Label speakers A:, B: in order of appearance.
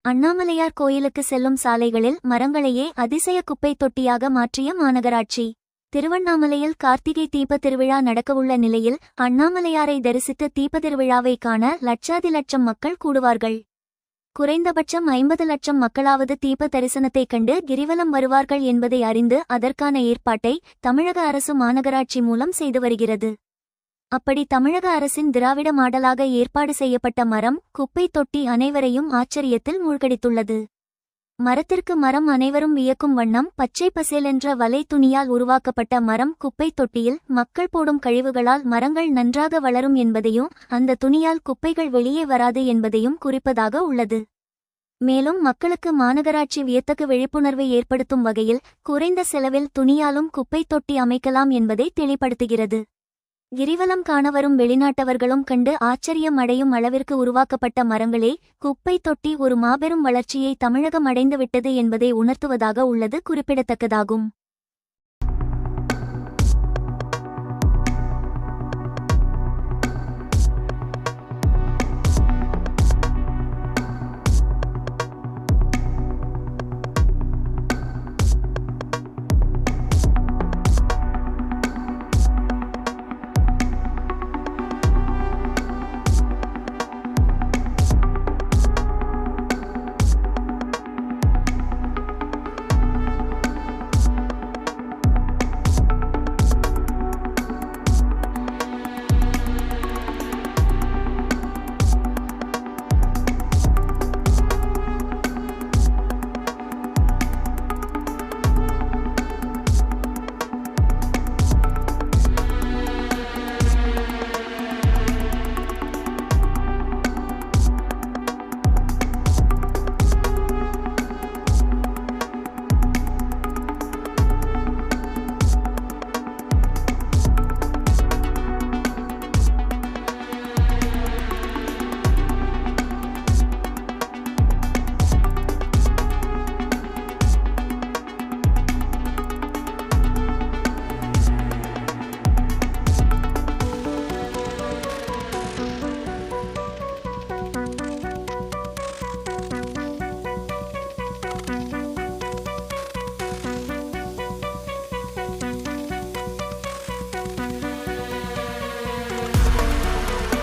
A: அண்ணாமலையார் கோயிலுக்கு செல்லும் சாலைகளில் மரங்களையே அதிசய குப்பை தொட்டியாக மாற்றிய மாநகராட்சி. திருவண்ணாமலையில் கார்த்திகை தீப திருவிழா நடக்கவுள்ள நிலையில் அண்ணாமலையாரை தரிசித்து தீப திருவிழாவை காண லட்சம் மக்கள் கூடுவார்கள். குறைந்தபட்சம் 50 லட்சம் மக்களாவது தீப தரிசனத்தைக் கண்டு கிரிவலம் வருவார்கள் என்பதை அறிந்து அதற்கான ஏற்பாட்டை தமிழக அரசு மாநகராட்சி மூலம் செய்து வருகிறது. அப்படி தமிழக அரசின் திராவிட மாடலாக ஏற்பாடு செய்யப்பட்ட மரம் குப்பை தொட்டி அனைவரையும் ஆச்சரியத்தில் மூழ்கடித்துள்ளது. மரத்திற்கு மரம் அனைவரும் வியக்கும் வண்ணம் பச்சை பசேலென்ற வலை துணியால் உருவாக்கப்பட்ட மரம் குப்பை தொட்டியில் மக்கள் போடும் கழிவுகளால் மரங்கள் நன்றாக வளரும் என்பதையும் அந்த துணியால் குப்பைகள் வெளியே வராது என்பதையும் குறிப்பதாக உள்ளது. மேலும் மக்களுக்கு மாநகராட்சி வியத்தகு விழிப்புணர்வை ஏற்படுத்தும் வகையில் குறைந்த செலவில் துணியாலும் குப்பை தொட்டி அமைக்கலாம் என்பதை தெளிப்படுத்துகிறது. கிரிவலம் காண வரும் வெளிநாட்டவர்களும் கண்டு ஆச்சரியம் அடையும் அளவிற்கு உருவாக்கப்பட்ட மரங்களே குப்பை தொட்டி ஒரு மாபெரும் வளர்ச்சியை தமிழகம் அடைந்துவிட்டது என்பதை உணர்த்துவதாக உள்ளது குறிப்பிடத்தக்கதாகும்.